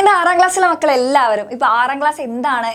എൻ്റെ 6ാം ക്ലാസ്സിലെ മക്കളെല്ലാവരും ഇപ്പോൾ 6ാം ക്ലാസ്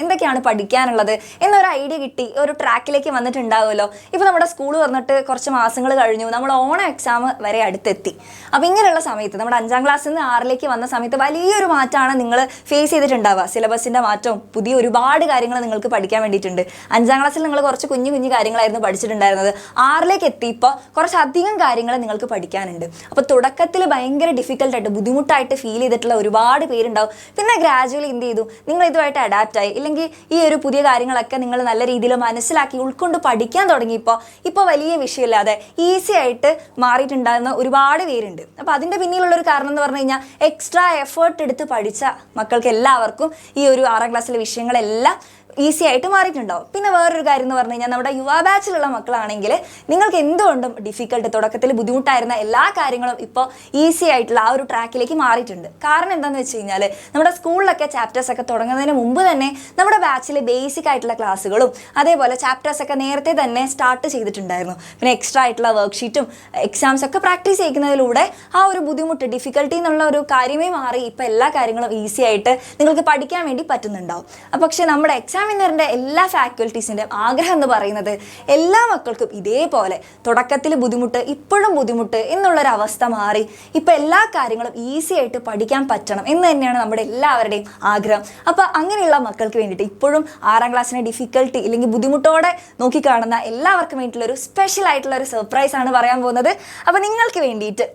എന്തൊക്കെയാണ് പഠിക്കാനുള്ളത് എന്നൊരു ഐഡിയ കിട്ടി ഒരു ട്രാക്കിലേക്ക് വന്നിട്ടുണ്ടാവുമല്ലോ. ഇപ്പോൾ നമ്മുടെ സ്കൂൾ തുറന്നിട്ട് കുറച്ച് മാസങ്ങൾ കഴിഞ്ഞു, നമ്മൾ ഓണം എക്സാം വരെ അടുത്തെത്തി. അപ്പോൾ ഇങ്ങനെയുള്ള സമയത്ത് നമ്മുടെ 5ാം ക്ലാസ്സിൽ നിന്ന് 6ലേക്ക് വന്ന സമയത്ത് വലിയൊരു മാറ്റമാണ് നിങ്ങൾ ഫേസ് ചെയ്തിട്ടുണ്ടാവുക. സിലബസിൻ്റെ മാറ്റവും പുതിയ ഒരുപാട് കാര്യങ്ങൾ നിങ്ങൾക്ക് പഠിക്കാൻ വേണ്ടിയിട്ടുണ്ട്. 5ാം ക്ലാസ്സിൽ നിങ്ങൾ കുറച്ച് കുഞ്ഞു കാര്യങ്ങളായിരുന്നു പഠിച്ചിട്ടുണ്ടായിരുന്നത്. 6ലേക്ക് എത്തിയപ്പോൾ കുറച്ചധികം കാര്യങ്ങൾ നിങ്ങൾക്ക് പഠിക്കാനുണ്ട്. അപ്പോൾ തുടക്കത്തിൽ ഭയങ്കര ഡിഫിക്കൽട്ടായിട്ട് ബുദ്ധിമുട്ടായിട്ട് ഫീൽ ചെയ്തിട്ടുള്ള ഒരുപാട് പേരുണ്ടാവും. പിന്നെ ഗ്രാജുവലി എന്ത് ചെയ്തു, നിങ്ങൾ ഇതുമായിട്ട് അഡാപ്റ്റ് ആയി, ഇല്ലെങ്കിൽ ഈ ഒരു പുതിയ കാര്യങ്ങളൊക്കെ നിങ്ങൾ നല്ല രീതിയിൽ മനസ്സിലാക്കി ഉൾക്കൊണ്ട് പഠിക്കാൻ തുടങ്ങിയപ്പോൾ ഇപ്പോൾ വലിയ വിഷയമില്ലാതെ ഈസി ആയിട്ട് മാറിയിട്ടുണ്ടാകുന്ന ഒരുപാട് പേരുണ്ട്. അപ്പോൾ അതിൻ്റെ പിന്നിലുള്ളൊരു കാരണം എന്ന് പറഞ്ഞു കഴിഞ്ഞാൽ എക്സ്ട്രാ എഫേർട്ട് എടുത്ത് പഠിച്ച മക്കൾക്ക് എല്ലാവർക്കും ഈ ഒരു 6ാം ക്ലാസ്സിലെ വിഷയങ്ങളെല്ലാം ഈസി ആയിട്ട് മാറിയിട്ടുണ്ടാവും. പിന്നെ വേറൊരു കാര്യം എന്ന് പറഞ്ഞു കഴിഞ്ഞാൽ നമ്മുടെ യുവ ബാച്ചിലുള്ള മക്കളാണെങ്കിൽ നിങ്ങൾക്ക് എന്തുകൊണ്ടും ഡിഫിക്കൽട്ട് തുടക്കത്തിൽ ബുദ്ധിമുട്ടായിരുന്ന എല്ലാ കാര്യങ്ങളും ഇപ്പോൾ ഈസി ആയിട്ടുള്ള ആ ഒരു ട്രാക്കിലേക്ക് മാറിയിട്ടുണ്ട്. കാരണം എന്താണെന്ന് വെച്ച് കഴിഞ്ഞാൽ നമ്മുടെ സ്കൂളിലൊക്കെ ചാപ്റ്റേഴ്സൊക്കെ തുടങ്ങുന്നതിന് മുമ്പ് തന്നെ നമ്മുടെ ബാച്ചിൽ ബേസിക് ആയിട്ടുള്ള ക്ലാസ്സുകളും അതേപോലെ ചാപ്റ്റേഴ്സൊക്കെ നേരത്തെ തന്നെ സ്റ്റാർട്ട് ചെയ്തിട്ടുണ്ടായിരുന്നു. പിന്നെ എക്സ്ട്രാ ആയിട്ടുള്ള വർക്ക്ഷീറ്റും എക്സാംസ് ഒക്കെ പ്രാക്ടീസ് ചെയ്യുന്നതിലൂടെ ആ ഒരു ബുദ്ധിമുട്ട് ഡിഫിക്കൽട്ടി എന്നുള്ള ഒരു കാര്യമേ മാറി ഇപ്പോൾ എല്ലാ കാര്യങ്ങളും ഈസി ആയിട്ട് നിങ്ങൾക്ക് പഠിക്കാൻ വേണ്ടി പറ്റുന്നുണ്ടാവും. പക്ഷേ നമ്മുടെ എക്സാമിനറിൻ്റെ എല്ലാ ഫാക്കൽറ്റീസിൻ്റെയും ആഗ്രഹം എന്ന് പറയുന്നത് എല്ലാ മക്കൾക്കും ഇതേപോലെ തുടക്കത്തിൽ ബുദ്ധിമുട്ട് ഇപ്പോഴും ബുദ്ധിമുട്ട് എന്നുള്ളൊരവസ്ഥ മാറി ഇപ്പോൾ എല്ലാ കാര്യങ്ങളും ഈസി ആയിട്ട് പഠിക്കാൻ പറ്റണം എന്ന് തന്നെയാണ് നമ്മുടെ എല്ലാവരുടെയും ആഗ്രഹം. അപ്പോൾ അങ്ങനെയുള്ള മക്കൾക്ക് വേണ്ടിയിട്ട് ഇപ്പോഴും 6ാം ക്ലാസ്സിനെ ഡിഫിക്കൽട്ടി ഇല്ലെങ്കിൽ ബുദ്ധിമുട്ടോടെ നോക്കിക്കാണുന്ന എല്ലാവർക്കും വേണ്ടിയിട്ടുള്ളൊരു സ്പെഷ്യൽ ആയിട്ടുള്ളൊരു സർപ്രൈസ് ആണ് പറയാൻ പോകുന്നത്. അപ്പോൾ നിങ്ങൾക്ക് വേണ്ടിയിട്ട്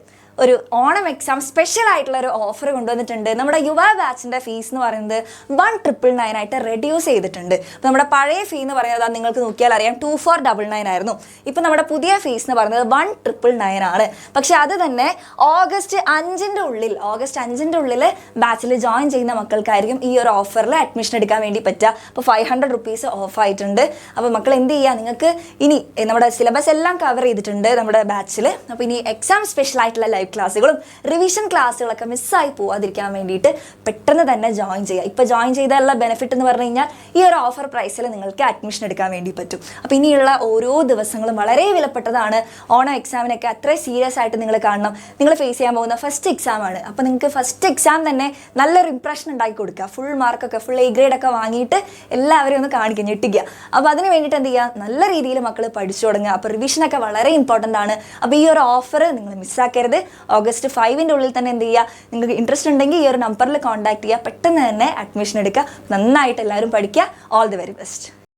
ഒരു ഓണം എക്സാം സ്പെഷ്യൽ ആയിട്ടുള്ളൊരു ഓഫർ കൊണ്ടുവന്നിട്ടുണ്ട്. നമ്മുടെ യുവ ബാച്ചിൻ്റെ ഫീസ് എന്ന് പറയുന്നത് 1,999 ആയിട്ട് റെഡ്യൂസ് ചെയ്തിട്ടുണ്ട്. അപ്പോൾ നമ്മുടെ പഴയ ഫീ എന്ന് പറയുന്നത് നിങ്ങൾക്ക് നോക്കിയാൽ അറിയാം 2,499 ആയിരുന്നു. ഇപ്പോൾ നമ്മുടെ പുതിയ ഫീസ് എന്ന് പറയുന്നത് 1,999 ആണ്. പക്ഷെ അത് തന്നെ ഓഗസ്റ്റ് 5ൻ്റെ ഉള്ളിൽ ബാച്ചിൽ ജോയിൻ ചെയ്യുന്ന മക്കൾക്കായിരിക്കും ഈ ഒരു ഓഫറിൽ അഡ്മിഷൻ എടുക്കാൻ വേണ്ടി പറ്റുക. അപ്പോൾ 500 റുപ്പീസ് ഓഫ് ആയിട്ടുണ്ട്. അപ്പോൾ മക്കൾ എന്ത് ചെയ്യുക, നിങ്ങൾക്ക് ഇനി നമ്മുടെ സിലബസ് എല്ലാം കവർ ചെയ്തിട്ടുണ്ട് നമ്മുടെ ബാച്ചിൽ. അപ്പോൾ ഇനി എക്സാം സ്പെഷ്യൽ ആയിട്ടുള്ള ലൈവ് ക്ലാസ്സുകളും റിവിഷൻ ക്ലാസ്സുകളൊക്കെ മിസ്സായി പോവാതിരിക്കാൻ വേണ്ടിയിട്ട് പെട്ടെന്ന് തന്നെ ജോയിൻ ചെയ്യുക. ഇപ്പോൾ ജോയിൻ ചെയ്താലുള്ള ബെനിഫിറ്റ് എന്ന് പറഞ്ഞു കഴിഞ്ഞാൽ ഈ ഒരു ഓഫർ പ്രൈസിൽ നിങ്ങൾക്ക് അഡ്മിഷൻ എടുക്കാൻ വേണ്ടി പറ്റും. അപ്പോൾ ഇനിയുള്ള ഓരോ ദിവസങ്ങളും വളരെ വിലപ്പെട്ടതാണ്. ഓണം എക്സാമിനൊക്കെ അത്ര സീരിയസ് ആയിട്ട് നിങ്ങൾ കാണണം. നിങ്ങൾ ഫേസ് ചെയ്യാൻ പോകുന്ന ഫസ്റ്റ് എക്സാം ആണ്. അപ്പോൾ നിങ്ങൾക്ക് ഫസ്റ്റ് എക്സാം തന്നെ നല്ലൊരു ഇംപ്രഷൻ ഉണ്ടാക്കി കൊടുക്കുക. ഫുൾ മാർക്കൊക്കെ ഫുൾ എ ഗ്രേഡൊക്കെ വാങ്ങിയിട്ട് എല്ലാവരെയും ഒന്ന് കാണിക്കുക, ഞെട്ടിക്കുക. അപ്പോൾ അതിന് വേണ്ടിയിട്ട് എന്ത് ചെയ്യുക, നല്ല രീതിയിൽ മക്കൾ പഠിച്ചു തുടങ്ങുക. അപ്പോൾ റിവിഷനൊക്കെ വളരെ ഇമ്പോർട്ടൻ്റ് ആണ്. അപ്പോൾ ഈ ഒരു ഓഫർ നിങ്ങൾ മിസ്സാക്കരുത്. ഓഗസ്റ്റ് 5ൻ്റെ ഉള്ളിൽ തന്നെ എന്ത് ചെയ്യുക, നിങ്ങൾക്ക് ഇൻട്രസ്റ്റ് ഉണ്ടെങ്കിൽ ഈ ഒരു നമ്പറിൽ കോൺടാക്ട് ചെയ്യുക. പെട്ടെന്ന് തന്നെ അഡ്മിഷൻ എടുക്കുക. നന്നായിട്ട് എല്ലാവരും പഠിക്കുക. All the very best.